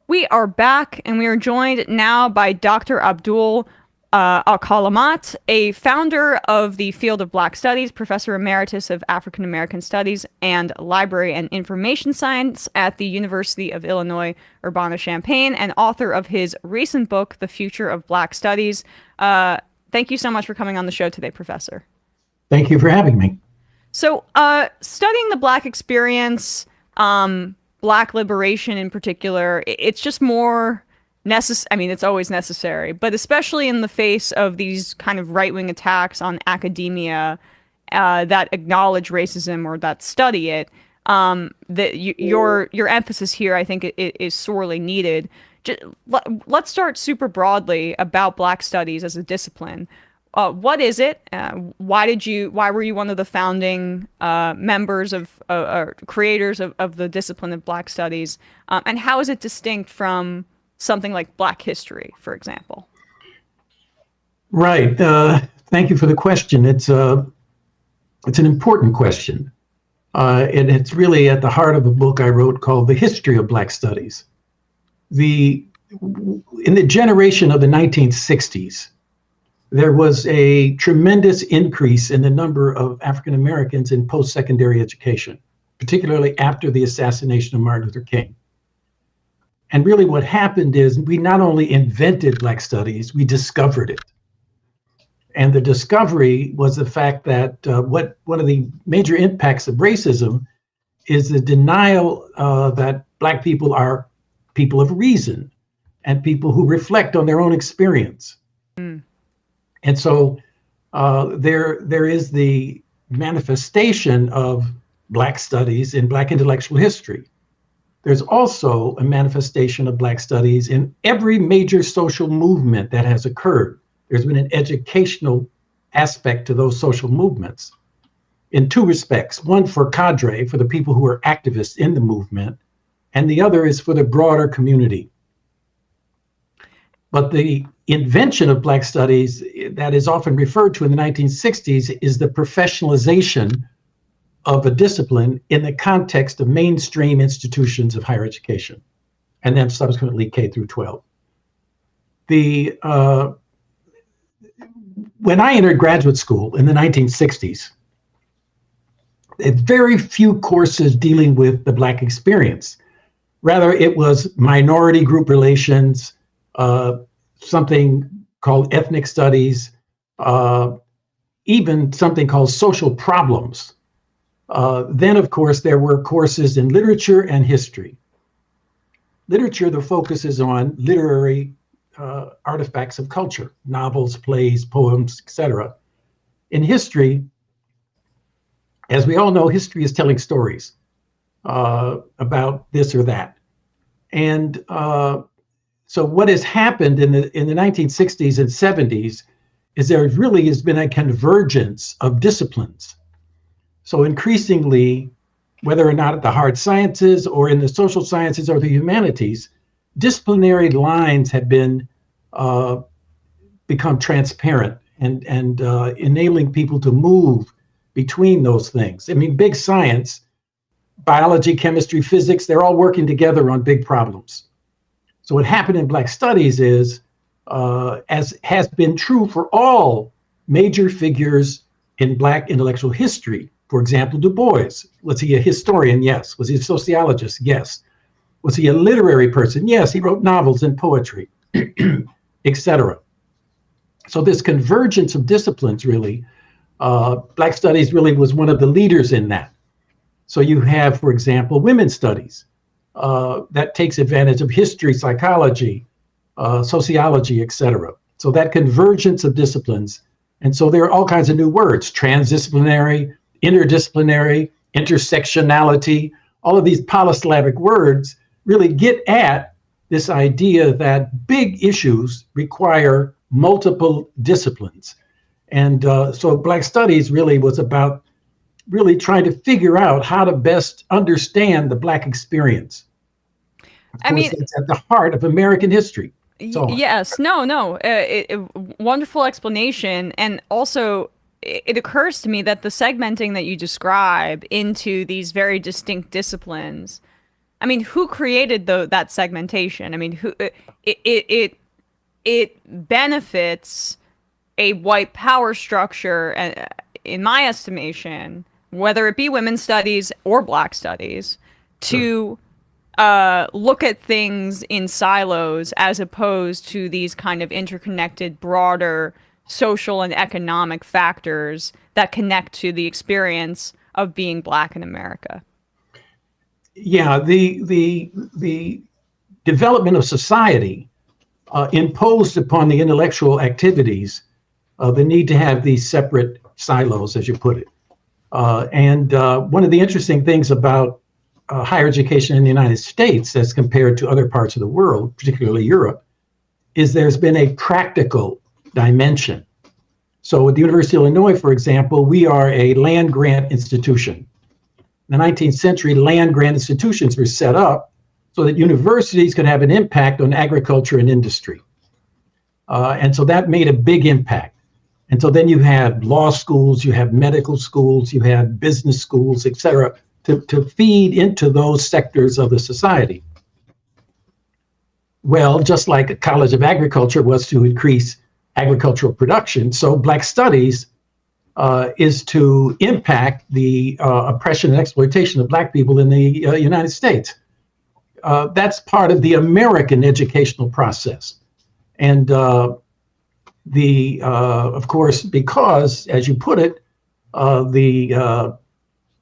We are back, and we are joined now by Dr. Abdul Alkalimat, a founder of the field of Black Studies, Professor Emeritus of African American Studies and Library and Information Science at the University of Illinois Urbana-Champaign, and author of his recent book, The Future of Black Studies. Thank you so much for coming on the show today, Professor. Thank you for having me. So, studying the Black experience, Black liberation in particular, it's just more necessary. I mean, it's always necessary, but especially in the face of these kind of right-wing attacks on academia that acknowledge racism or that study it, your emphasis here, I think, is sorely needed. Let's start super broadly about Black studies as a discipline. What is it? Why were you one of the founding members of creators of the discipline of Black studies? And how is it distinct from something like Black history, for example? Right. Thank you for the question. It's an important question. And it's really at the heart of a book I wrote called The History of Black Studies. In the generation of the 1960s, there was a tremendous increase in the number of African Americans in post-secondary education, particularly after the assassination of Martin Luther King. And really what happened is we not only invented Black studies, we discovered it. And the discovery was the fact that one of the major impacts of racism is the denial that Black people are people of reason and people who reflect on their own experience. Mm. And so there is the manifestation of Black studies in Black intellectual history. There's also a manifestation of Black studies in every major social movement that has occurred. There's been an educational aspect to those social movements in two respects. One for cadre, for the people who are activists in the movement, and the other is for the broader community. But the invention of Black studies that is often referred to in the 1960s is the professionalization of a discipline in the context of mainstream institutions of higher education, and then subsequently K through 12. When I entered graduate school in the 1960s, there were very few courses dealing with the Black experience. Rather, it was minority group relations, something called ethnic studies, even something called social problems. Then, of course, there were courses in literature and history. Literature, the focus is on literary artifacts of culture, novels, plays, poems, etc. In history, as we all know, history is telling stories about this or that. And so what has happened in the 1960s and 70s is there really has been a convergence of disciplines. So increasingly, whether or not at the hard sciences or in the social sciences or the humanities, disciplinary lines have been become transparent and enabling people to move between those things. I mean, big science, biology, chemistry, physics, they're all working together on big problems. So what happened in Black studies is, as has been true for all major figures in Black intellectual history, for example, Du Bois, was he a historian? Yes. Was he a sociologist? Yes. Was he a literary person? Yes, he wrote novels and poetry, etc. So this convergence of disciplines really, Black studies really was one of the leaders in that. So you have, for example, women's studies that takes advantage of history, psychology, sociology, etc. So that convergence of disciplines. And so there are all kinds of new words, transdisciplinary, interdisciplinary, intersectionality, all of these polysyllabic words really get at this idea that big issues require multiple disciplines. And so Black studies really was about really trying to figure out how to best understand the Black experience. I mean, it's at the heart of American history. Yes, wonderful explanation. And also, it occurs to me that the segmenting that you describe into these very distinct disciplines I mean, who created that segmentation? I mean, who it benefits a white power structure, in my estimation, whether it be women's studies or black studies, to look at things in silos as opposed to these kind of interconnected, broader social and economic factors that connect to the experience of being black in America. Yeah, the development of society imposed upon the intellectual activities the need to have these separate silos, as you put it. And one of the interesting things about higher education in the United States as compared to other parts of the world, particularly Europe, is there's been a practical dimension. So at the University of Illinois, for example, we are a land grant institution. In the 19th century, land grant institutions were set up so that universities could have an impact on agriculture and industry. And so that made a big impact. And so then you had law schools, you have medical schools, you had business schools, et cetera, to feed into those sectors of the society. Well, just like a College of Agriculture was to increase agricultural production, so Black Studies is to impact the oppression and exploitation of Black people in the United States. That's part of the American educational process. And of course, because, as you put it,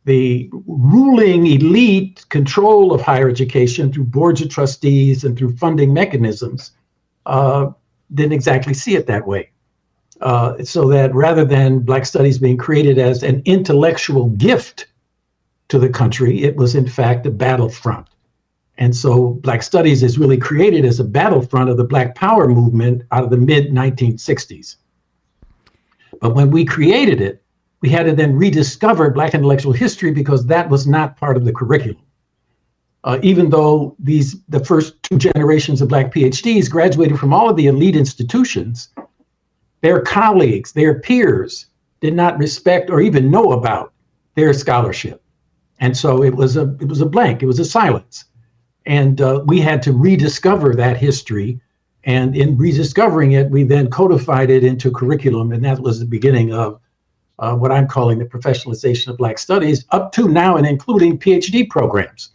the ruling elite control of higher education through boards of trustees and through funding mechanisms didn't exactly see it that way. So that rather than Black Studies being created as an intellectual gift to the country, it was in fact a battlefront. And so Black Studies is really created as a battlefront of the Black Power movement out of the mid-1960s. But when we created it, we had to then rediscover Black intellectual history because that was not part of the curriculum. Even though the first two generations of Black PhDs graduated from all of the elite institutions, their colleagues, their peers did not respect or even know about their scholarship. And so it was a blank, it was a silence. And we had to rediscover that history. And in rediscovering it, we then codified it into curriculum. And that was the beginning of what I'm calling the professionalization of Black Studies, up to now and including PhD programs.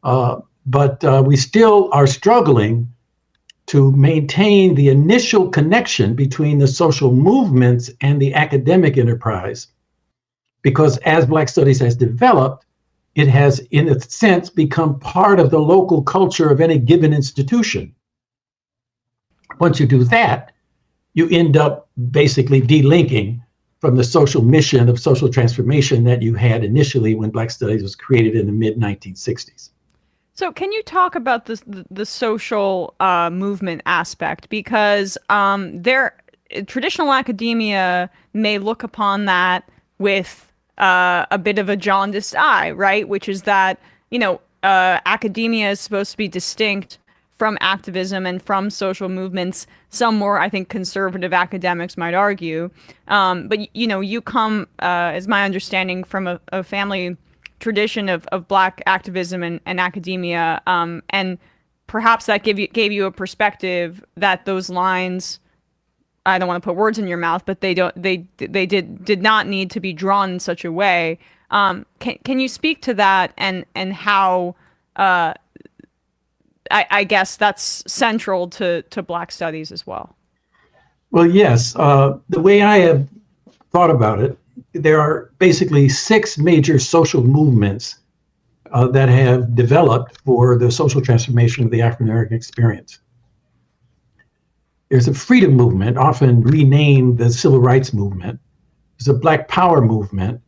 But we still are struggling to maintain the initial connection between the social movements and the academic enterprise, because as Black Studies has developed, it has, in a sense, become part of the local culture of any given institution. Once you do that, you end up basically delinking from the social mission of social transformation that you had initially when Black Studies was created in the mid-1960s. So can you talk about the social movement aspect? Because traditional academia may look upon that with a bit of a jaundiced eye, right? Which is that, academia is supposed to be distinct from activism and from social movements. Some more, I think, conservative academics might argue. But, you come, as my understanding, from a family tradition of Black activism and academia, and perhaps that gave you a perspective that those lines, I don't want to put words in your mouth, but they did not need to be drawn in such a way. Can you speak to that and how I guess that's central to Black Studies as well? Well, yes. The way I have thought about it, there are basically 6 major social movements that have developed for the social transformation of the African American experience. There's a freedom movement, often renamed the Civil Rights Movement. There's a Black Power movement.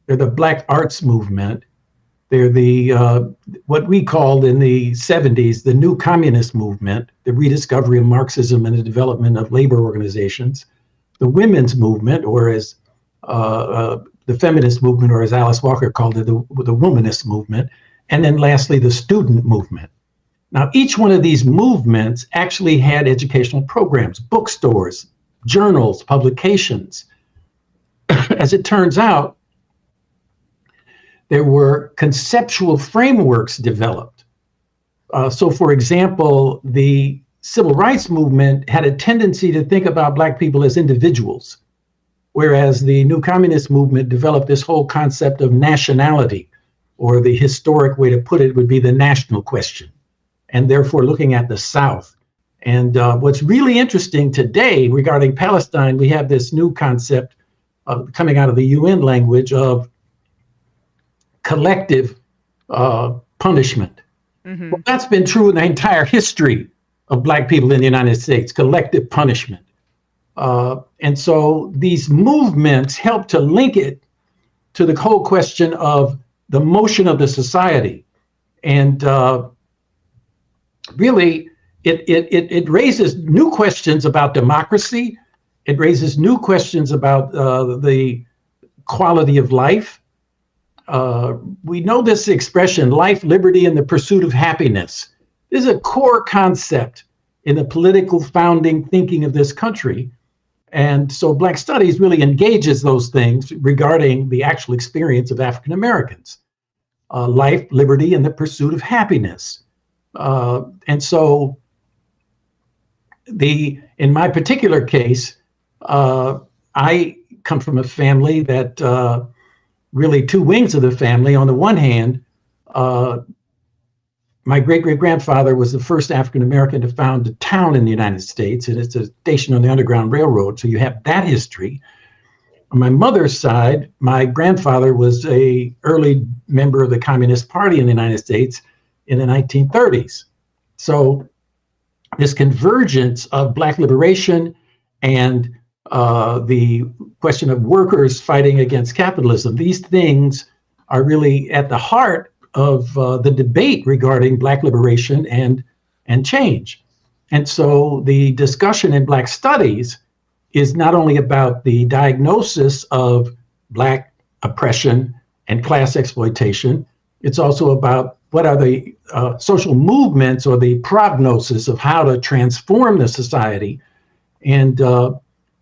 There's the Black Arts Movement. They're the what we called in the 70s the New Communist Movement, the rediscovery of Marxism and the development of labor organizations. The Women's Movement, or as the feminist movement, or as Alice Walker called it, the womanist movement, and then lastly, the student movement. Now, each one of these movements actually had educational programs, bookstores, journals, publications. As it turns out, there were conceptual frameworks developed So, for example, the civil rights movement had a tendency to think about Black people as individuals, whereas the new communist movement developed this whole concept of nationality, or the historic way to put it would be the national question, and therefore looking at the South. And what's really interesting today regarding Palestine, we have this new concept coming out of the UN language of collective punishment. Mm-hmm. Well, that's been true in the entire history of Black people in the United States, collective punishment. And so these movements help to link it to the whole question of the motion of the society. And really, it raises new questions about democracy. It raises new questions about the quality of life. We know this expression, life, liberty, and the pursuit of happiness. This is a core concept in the political founding thinking of this country. And so Black Studies really engages those things regarding the actual experience of African Americans. Life, liberty, and the pursuit of happiness. And so in my particular case, I come from a family that really two wings of the family. On the one hand, my great-great-grandfather was the first African-American to found a town in the United States, and it's a station on the Underground Railroad, so you have that history. On my mother's side, my grandfather was an early member of the Communist Party in the United States in the 1930s. So this convergence of Black liberation and the question of workers fighting against capitalism, these things are really at the heart of the debate regarding Black liberation and change. And so the discussion in Black Studies is not only about the diagnosis of Black oppression and class exploitation, it's also about what are the social movements or the prognosis of how to transform the society. And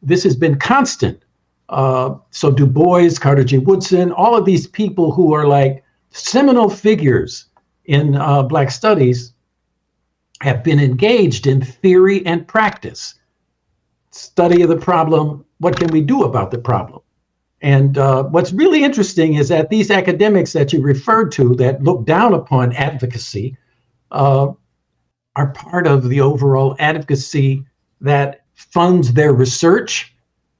this has been constant. So Du Bois, Carter G. Woodson, all of these people who are like seminal figures in Black Studies have been engaged in theory and practice. Study of the problem, what can we do about the problem? And what's really interesting is that these academics that you referred to that look down upon advocacy are part of the overall advocacy that funds their research,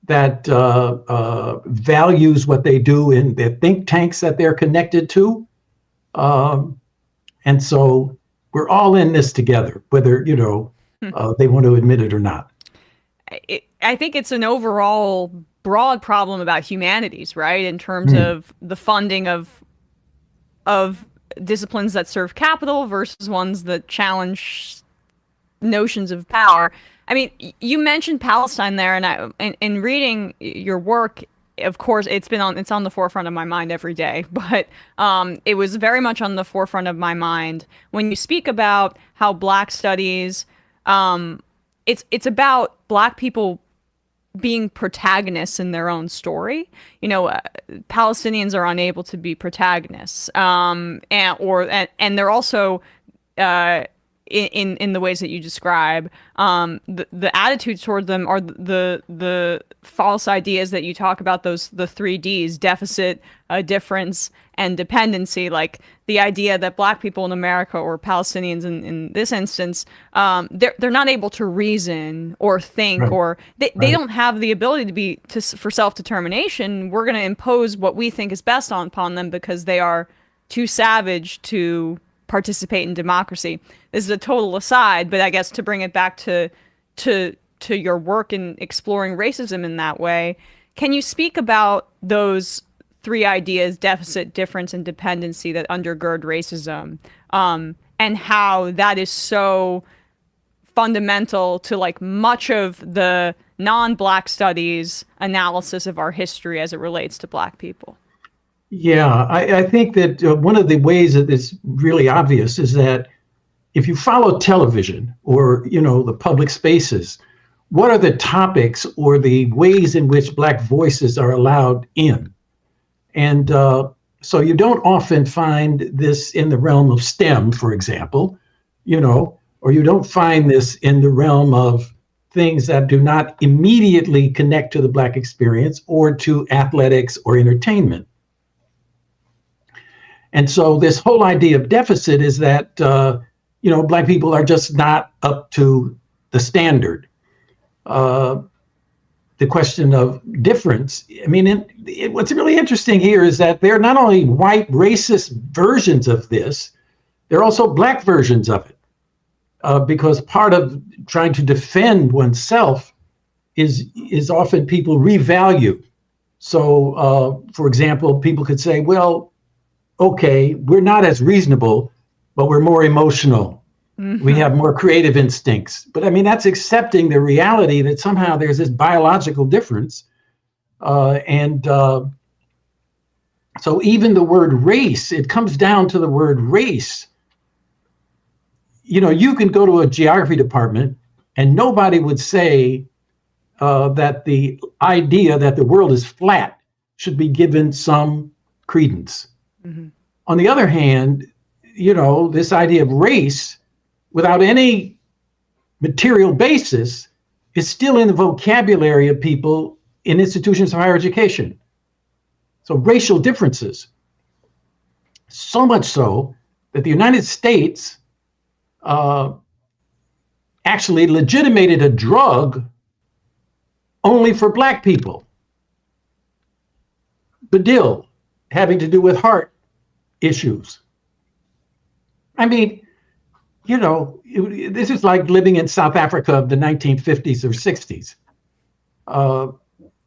that values what they do in the think tanks that they're connected to. And so we're all in this together, whether, they want to admit it or not. I think it's an overall broad problem about humanities, right? In terms of the funding of disciplines that serve capital versus ones that challenge notions of power. I mean, you mentioned Palestine there, and in reading your work, of course, it's on the forefront of my mind every day, but it was very much on the forefront of my mind when you speak about how Black Studies, it's about Black people being protagonists in their own story. Palestinians are unable to be protagonists, and they're also in the ways that you describe. The attitudes toward them are the false ideas that you talk about, the 3 Ds: deficit, difference, and dependency. Like the idea that Black people in America, or Palestinians in this instance, they're not able to reason or think, right. Or they don't have the ability for self-determination. We're going to impose what we think is best upon them because they are too savage to participate in democracy. This is a total aside, but I guess to bring it back to your work in exploring racism in that way, can you speak about those 3 ideas, deficit, difference, and dependency, that undergird racism, and how that is so fundamental to like much of the non-Black studies analysis of our history as it relates to Black people? Yeah, I think that one of the ways that it's really obvious is that if you follow television or, the public spaces, what are the topics or the ways in which Black voices are allowed in? And so you don't often find this in the realm of STEM, for example, or you don't find this in the realm of things that do not immediately connect to the Black experience or to athletics or entertainment. And so this whole idea of deficit is that, Black people are just not up to the standard. The question of difference, what's really interesting here is that they're not only white racist versions of this, they're also Black versions of it. Because part of trying to defend oneself is often people revalue. So, for example, people could say, well, okay, we're not as reasonable, but we're more emotional. Mm-hmm. We have more creative instincts. But that's accepting the reality that somehow there's this biological difference. So even the word race, it comes down to the word race. You can go to a geography department and nobody would say that the idea that the world is flat should be given some credence. Mm-hmm. On the other hand, this idea of race without any material basis is still in the vocabulary of people in institutions of higher education. So racial differences. So much so that the United States actually legitimated a drug only for Black people. Badil, having to do with heart issues. This is like living in South Africa of the 1950s or 60s.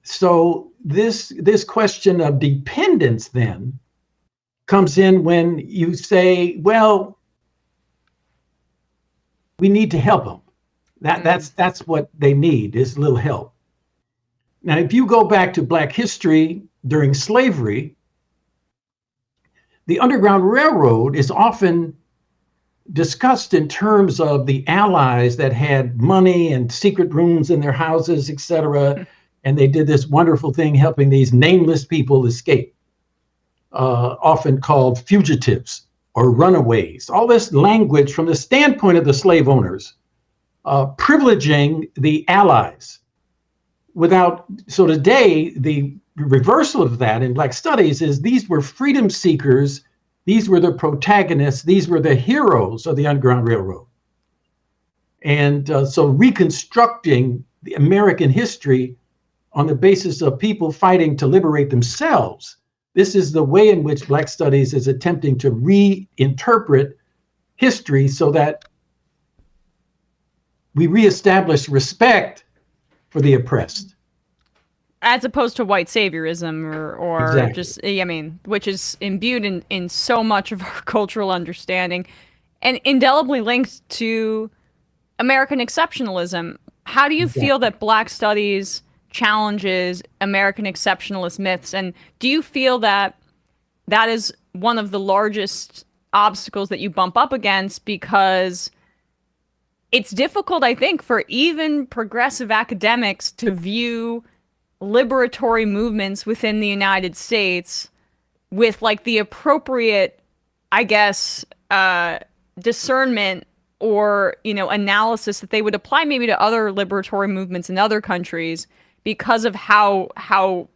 So this question of dependence then comes in when you say, well, we need to help them. That's what they need, is a little help. Now, if you go back to Black history during slavery, the Underground Railroad is often discussed in terms of the allies that had money and secret rooms in their houses, etc. And they did this wonderful thing helping these nameless people escape, often called fugitives or runaways. All this language from the standpoint of the slave owners, privileging the allies. So today, the reversal of that in Black studies is these were freedom seekers, these were the protagonists, these were the heroes of the Underground Railroad. And so reconstructing the American history on the basis of people fighting to liberate themselves, this is the way in which Black studies is attempting to reinterpret history so that we reestablish respect for the oppressed. As opposed to white saviorism or exactly. just, which is imbued in so much of our cultural understanding and indelibly linked to American exceptionalism. How do you feel that Black studies challenges American exceptionalist myths? And do you feel that that is one of the largest obstacles that you bump up against? Because it's difficult, I think, for even progressive academics to view liberatory movements within the United States with like the appropriate, I guess, discernment or, analysis that they would apply maybe to other liberatory movements in other countries because of how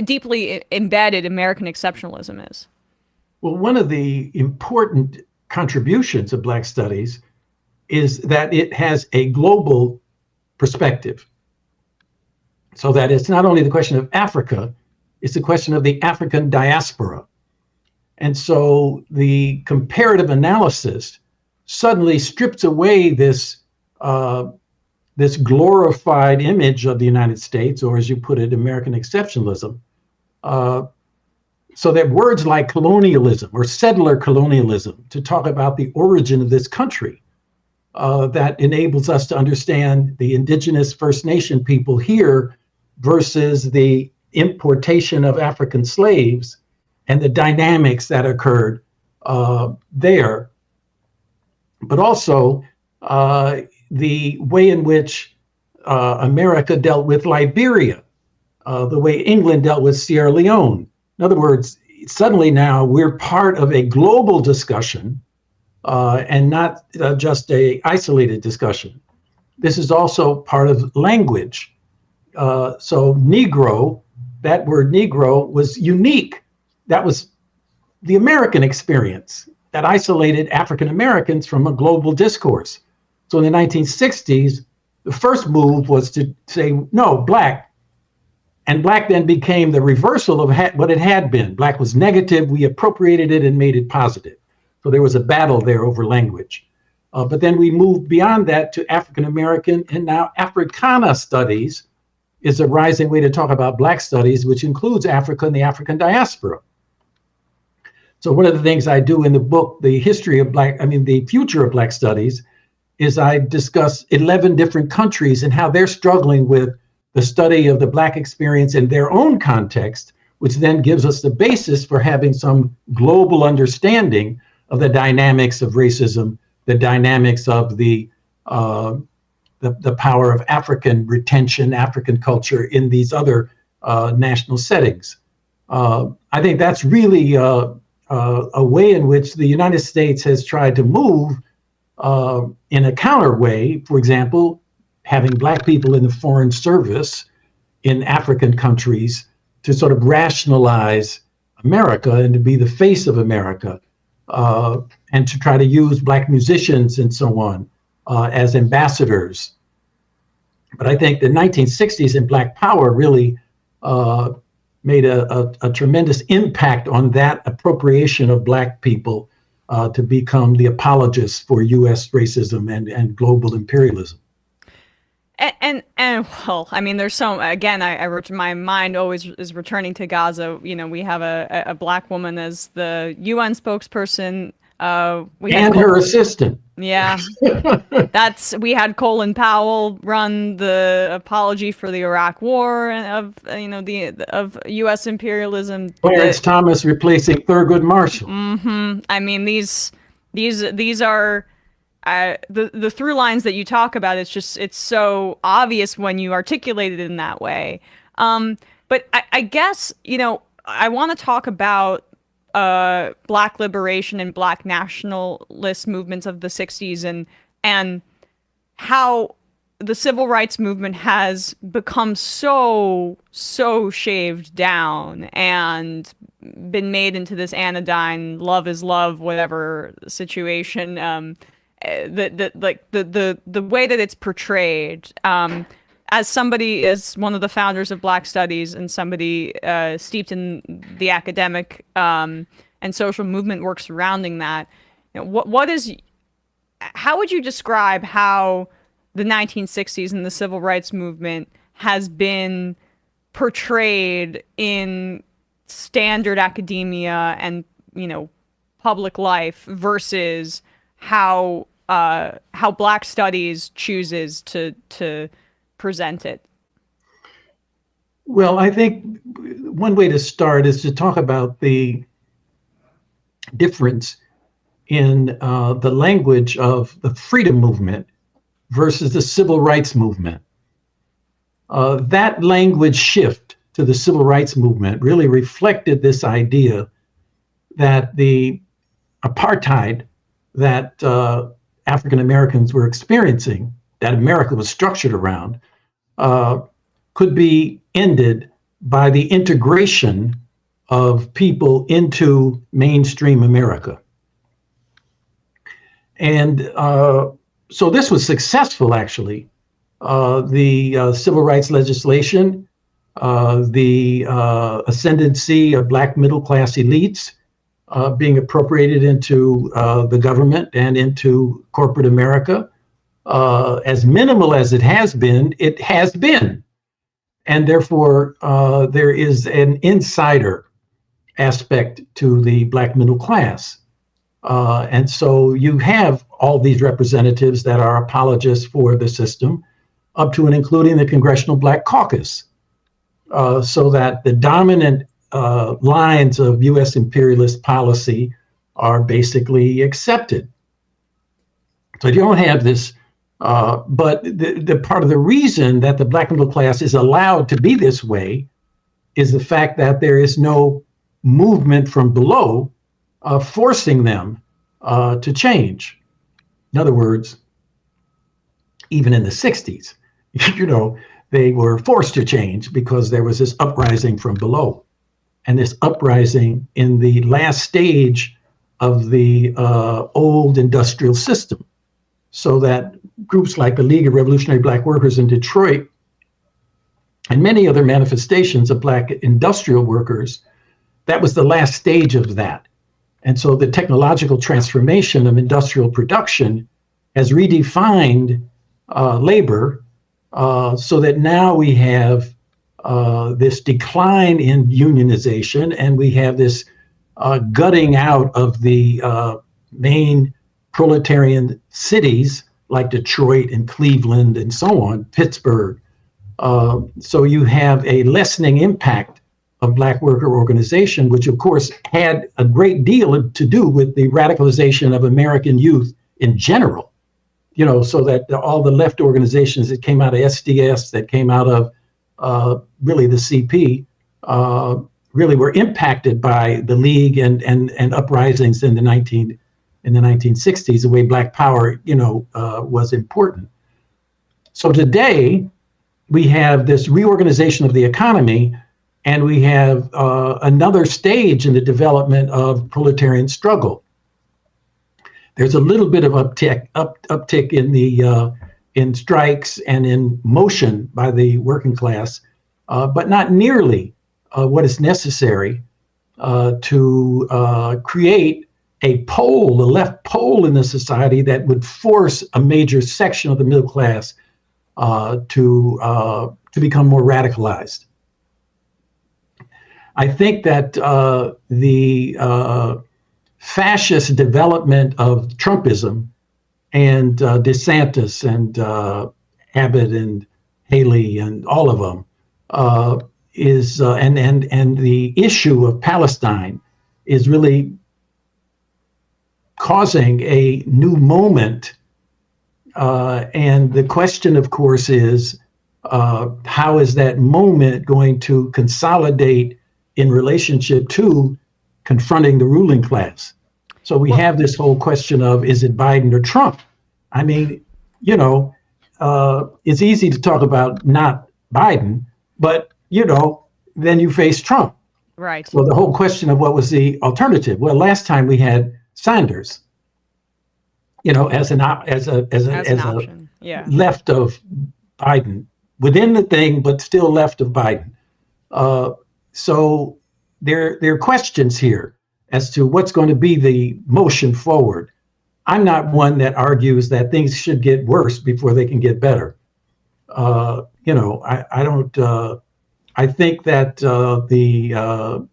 deeply embedded American exceptionalism is. Well, one of the important contributions of Black studies is that it has a global perspective. So that it's not only the question of Africa, it's the question of the African diaspora. And so the comparative analysis suddenly strips away this glorified image of the United States, or as you put it, American exceptionalism, so that words like colonialism or settler colonialism to talk about the origin of this country, that enables us to understand the indigenous First Nation people here versus the importation of African slaves and the dynamics that occurred there. But also the way in which America dealt with Liberia, the way England dealt with Sierra Leone. In other words, suddenly now we're part of a global discussion and not just a isolated discussion. This is also part of language. So Negro, that word Negro was unique. That was the American experience that isolated African Americans from a global discourse. So in the 1960s, the first move was to say, no, Black. And Black then became the reversal of what it had been. Black was negative, we appropriated it and made it positive. So there was a battle there over language. But then we moved beyond that to African American, and now Africana studies is a rising way to talk about Black studies, which includes Africa and the African diaspora. So one of the things I do in the book, The Future of Black Studies, is I discuss 11 different countries and how they're struggling with the study of the Black experience in their own context, which then gives us the basis for having some global understanding of the dynamics of racism, the dynamics of the power of African retention, African culture in these other national settings. I think that's really a way in which the United States has tried to move in a counter way. For example, having Black people in the foreign service in African countries to sort of rationalize America and to be the face of America, and to try to use Black musicians and so on as ambassadors. But I think the 1960s and Black Power really made a tremendous impact on that appropriation of Black people to become the apologists for U.S. racism and global imperialism. And well, I mean, there's so, again, my mind always is returning to Gaza. You know, we have a Black woman as the UN spokesperson. And her assistant. Yeah, we had Colin Powell run the apology for the Iraq War of U.S. imperialism. Clarence Thomas replacing Thurgood Marshall. Mm-hmm. I mean, these are the through lines that you talk about. It's so obvious when you articulate it in that way. But I guess, I want to talk about Black liberation and Black nationalist movements of the 60s and how the civil rights movement has become so shaved down and been made into this anodyne love is love whatever situation, the way that it's portrayed. As somebody is one of the founders of Black Studies and somebody steeped in the academic and social movement work surrounding that, how would you describe how the 1960s and the civil rights movement has been portrayed in standard academia and public life versus how Black Studies chooses to present it? Well, I think one way to start is to talk about the difference in the language of the freedom movement versus the civil rights movement. That language shift to the civil rights movement really reflected this idea that the apartheid that African Americans were experiencing, that America was structured around, could be ended by the integration of people into mainstream America. And so this was successful, actually. The civil rights legislation, the ascendancy of Black middle-class elites being appropriated into the government and into corporate America. As minimal as it has been, and therefore there is an insider aspect to the Black middle class. And so you have all these representatives that are apologists for the system, up to and including the Congressional Black Caucus, so that the dominant lines of U.S. imperialist policy are basically accepted. So you don't have this. But the part of the reason that the Black middle class is allowed to be this way is the fact that there is no movement from below forcing them to change. In other words, even in the 60s, they were forced to change because there was this uprising from below. And this uprising in the last stage of the old industrial system. So that groups like the League of Revolutionary Black Workers in Detroit and many other manifestations of Black industrial workers, that was the last stage of that. And so the technological transformation of industrial production has redefined labor so that now we have this decline in unionization, and we have this gutting out of the main proletarian cities like Detroit and Cleveland and so on, Pittsburgh. So you have a lessening impact of Black worker organization, which of course had a great deal to do with the radicalization of American youth in general, so that all the left organizations that came out of SDS, that came out of really the CP, really were impacted by the League and uprisings in the 1960s, the way Black Power, was important. So today we have this reorganization of the economy, and we have another stage in the development of proletarian struggle. There's a little bit of uptick in the in strikes and in motion by the working class, but not nearly what is necessary to create a left pole in the society that would force a major section of the middle class to become more radicalized. I think that the fascist development of Trumpism and DeSantis and Abbott and Haley and all of them is and the issue of Palestine is really causing a new moment. And the question, of course, is how is that moment going to consolidate in relationship to confronting the ruling class? So we have this whole question of, is it Biden or Trump? I mean, it's easy to talk about not Biden, but, then you face Trump. Right. So the whole question of what was the alternative? Well, last time we had Sanders, as an option. Yeah. Left of Biden, within the thing, but still left of Biden. So there are questions here as to what's going to be the motion forward. I'm not one that argues that things should get worse before they can get better. I don't. I think that the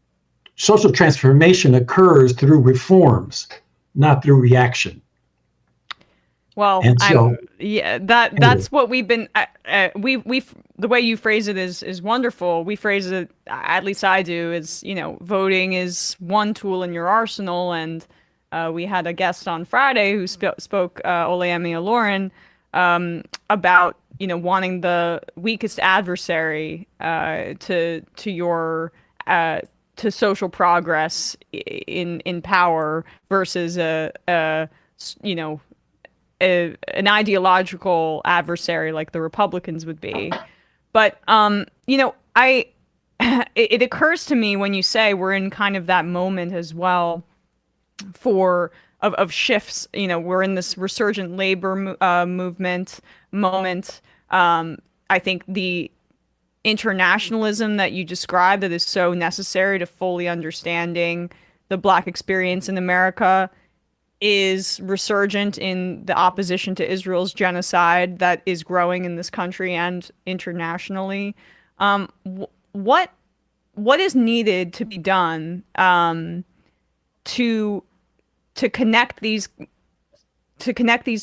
social transformation occurs through reforms, not through reaction. Well, that's what we've been. We've the way you phrase it is wonderful. We phrase it, at least I do, is voting is one tool in your arsenal. And we had a guest on Friday who spoke, Olayemi Olorin, about wanting the weakest adversary to social progress in power versus an ideological adversary like the Republicans would be. But it occurs to me when you say we're in kind of that moment as well of shifts. We're in this resurgent labor movement moment. I think the internationalism that you described that is so necessary to fully understanding the Black experience in America is resurgent in the opposition to Israel's genocide that is growing in this country and internationally. What is needed to be done to connect these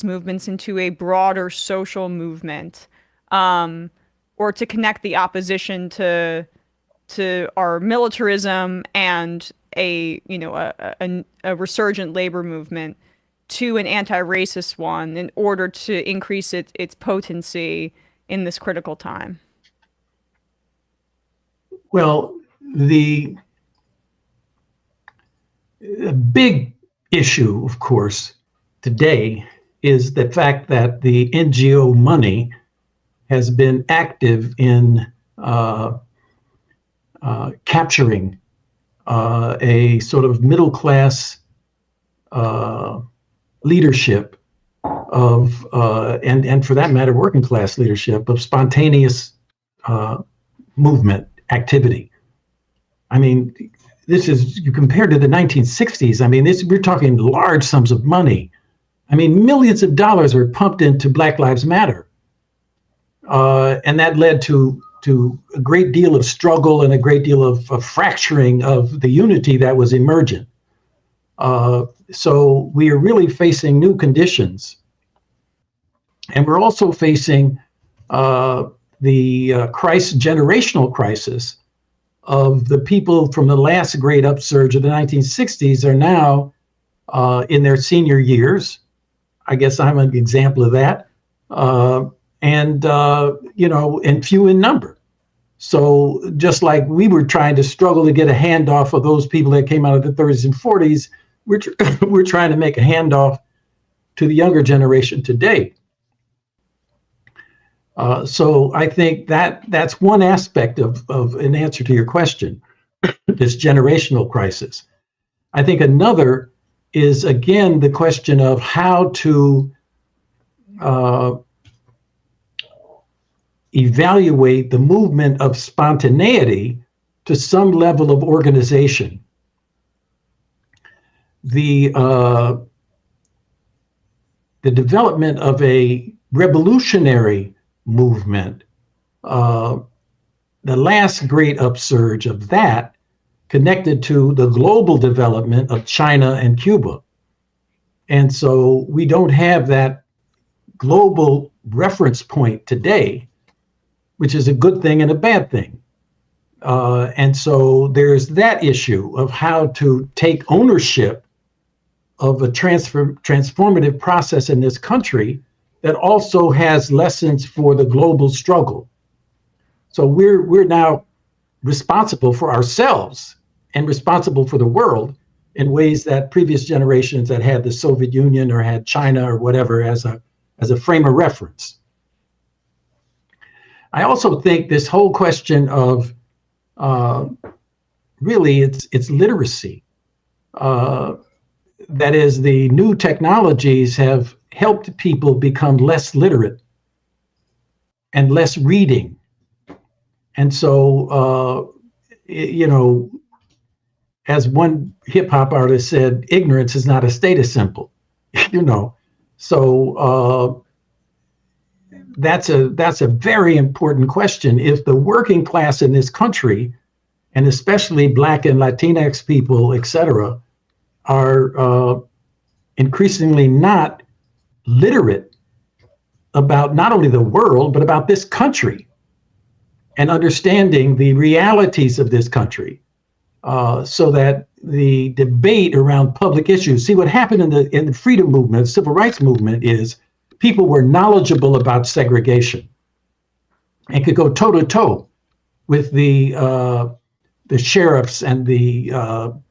movements into a broader social movement, or to connect the opposition to our militarism and a resurgent labor movement to an anti-racist one in order to increase its potency in this critical time? Well, the big issue, of course, today is the fact that the NGO money has been active in capturing a sort of middle class leadership of, and for that matter, working class leadership of spontaneous movement activity. I mean, this is, you compare to the 1960s, I mean, we're talking large sums of money. I mean, millions of dollars were pumped into Black Lives Matter. And that led to a great deal of struggle and a great deal of fracturing of the unity that was emergent. So we are really facing new conditions. And we're also facing the generational crisis of the people from the last great upsurge of the 1960s are now in their senior years. I guess I'm an example of that. And few in number. So just like we were trying to struggle to get a handoff of those people that came out of the 30s and 40s, we're trying to make a handoff to the younger generation today. So I think that's one aspect of an answer to your question, this generational crisis. I think another is, again, the question of how to evaluate the movement of spontaneity to some level of organization. The development of a revolutionary movement, the last great upsurge of that connected to the global development of China and Cuba. And so we don't have that global reference point today, which is a good thing and a bad thing. And so there's that issue of how to take ownership of a transformative process in this country that also has lessons for the global struggle. So we're now responsible for ourselves and responsible for the world in ways that previous generations that had the Soviet Union or had China or whatever as a frame of reference. I also think this whole question of really it's literacy. That is, the new technologies have helped people become less literate and less reading. And so, as one hip hop artist said, ignorance is not a status symbol, So that's a very important question. If the working class in this country, and especially Black and Latinx people, et cetera, are increasingly not literate about not only the world, but about this country and understanding the realities of this country, so that the debate around public issues, see what happened in the freedom movement, the civil rights movement, is people were knowledgeable about segregation and could go toe to toe with the sheriffs and the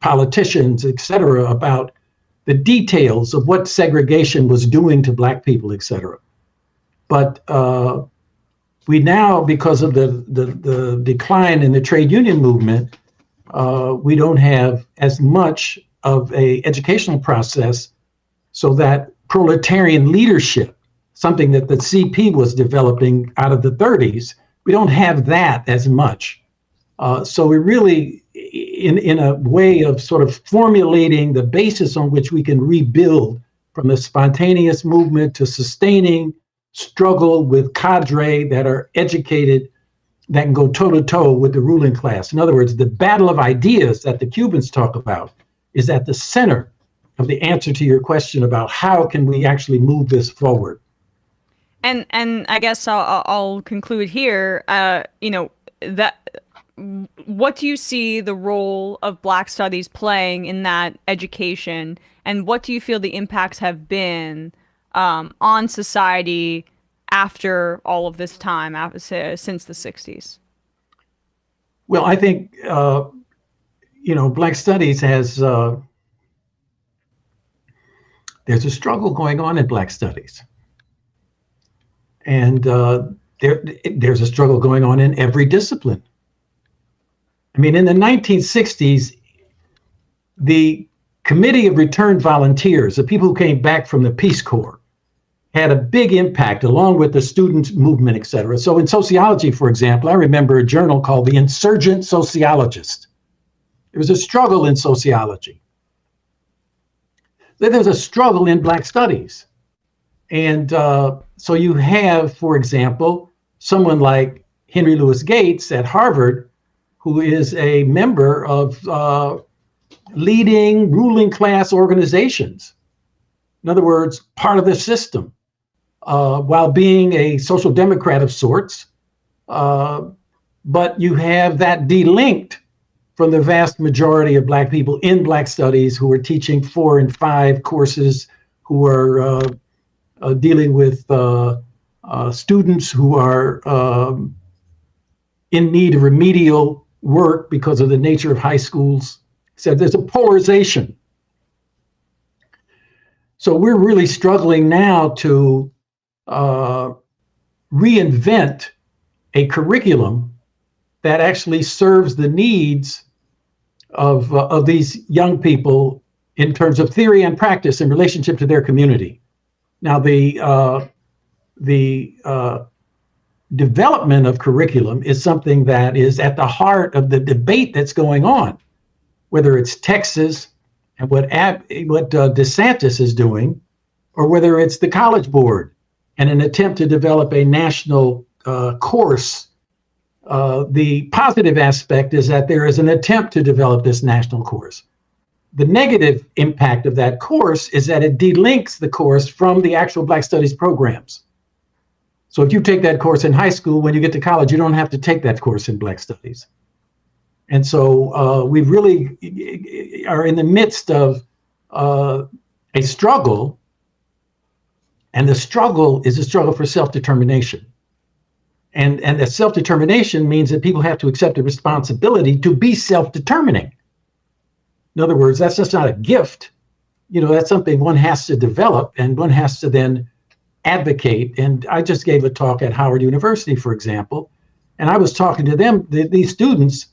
politicians, et cetera, about the details of what segregation was doing to Black people, et cetera. But we now, because of the decline in the trade union movement, we don't have as much of a educational process so that proletarian leadership, something that the CP was developing out of the 30s, we don't have that as much. So we really, in a way of sort of formulating the basis on which we can rebuild from the spontaneous movement to sustaining struggle with cadre that are educated, that can go toe to toe with the ruling class. In other words, the battle of ideas that the Cubans talk about is at the center of the answer to your question about how can we actually move this forward. And I guess I'll conclude here. What do you see the role of Black Studies playing in that education, and what do you feel the impacts have been on society after all of this time, since the 60s? Well, I think Black Studies has there's a struggle going on in Black studies. And there's a struggle going on in every discipline. I mean, in the 1960s, the Committee of Returned Volunteers, the people who came back from the Peace Corps, had a big impact along with the student movement, et cetera. So in sociology, for example, I remember a journal called The Insurgent Sociologist. There was a struggle in sociology. Then there's a struggle in Black studies. And so you have, for example, someone like Henry Louis Gates at Harvard, who is a member of leading ruling class organizations. In other words, part of the system, while being a social democrat of sorts. But you have that delinked from the vast majority of Black people in Black studies who are teaching 4 and 5 courses, who are dealing with students who are in need of remedial work because of the nature of high schools. So there's a polarization. So we're really struggling now to reinvent a curriculum that actually serves the needs of these young people in terms of theory and practice in relationship to their community. Now, the development of curriculum is something that is at the heart of the debate that's going on, whether it's Texas and what DeSantis is doing, or whether it's the College Board and an attempt to develop a national course. The positive aspect is that there is an attempt to develop this national course. The negative impact of that course is that it delinks the course from the actual Black Studies programs. So if you take that course in high school, when you get to college, you don't have to take that course in Black Studies. And so we really are in the midst of a struggle, and the struggle is a struggle for self-determination. And that self-determination means that people have to accept the responsibility to be self-determining. In other words, that's just not a gift. You know, that's something one has to develop, and one has to then advocate. And I just gave a talk at Howard University, for example, and I was talking to them, these students,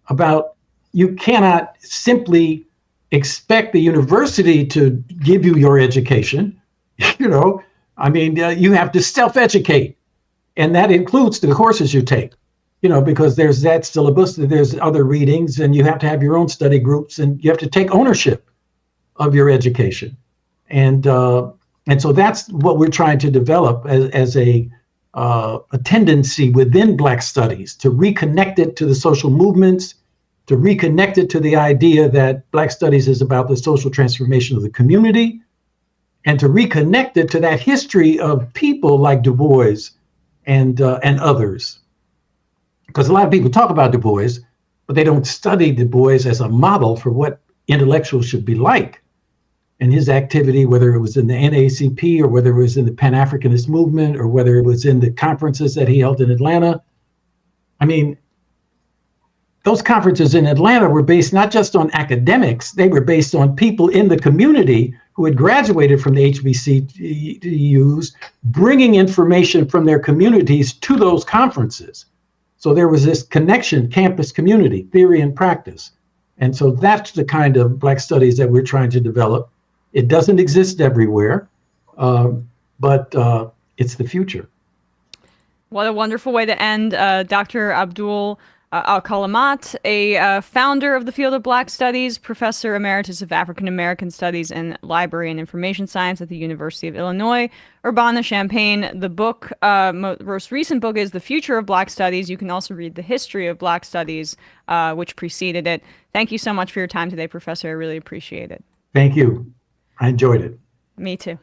about you cannot simply expect the university to give you your education. You know, I mean, you have to self-educate. And that includes the courses you take, you know, because there's that syllabus, there's other readings, and you have to have your own study groups, and you have to take ownership of your education. And so that's what we're trying to develop as a tendency within Black studies, to reconnect it to the social movements, to reconnect it to the idea that Black studies is about the social transformation of the community, and to reconnect it to that history of people like Du Bois and others. Because a lot of people talk about Du Bois, but they don't study Du Bois as a model for what intellectuals should be like. And his activity, whether it was in the NAACP or whether it was in the Pan-Africanist movement or whether it was in the conferences that he held in Atlanta. I mean, those conferences in Atlanta were based not just on academics, they were based on people in the community who had graduated from the HBCUs, bringing information from their communities to those conferences. So there was this connection, campus community, theory and practice. And so that's the kind of Black studies that we're trying to develop. It doesn't exist everywhere, but it's the future. What a wonderful way to end. Dr. Abdul Alkalimat, a founder of the field of Black Studies, Professor Emeritus of African American Studies and Library and Information Science at the University of Illinois Urbana-Champaign. The book, most recent book, is The Future of Black Studies. You can also read the history of Black Studies, which preceded it. Thank you so much for your time today, Professor. I really appreciate it. Thank you. I enjoyed it. Me too.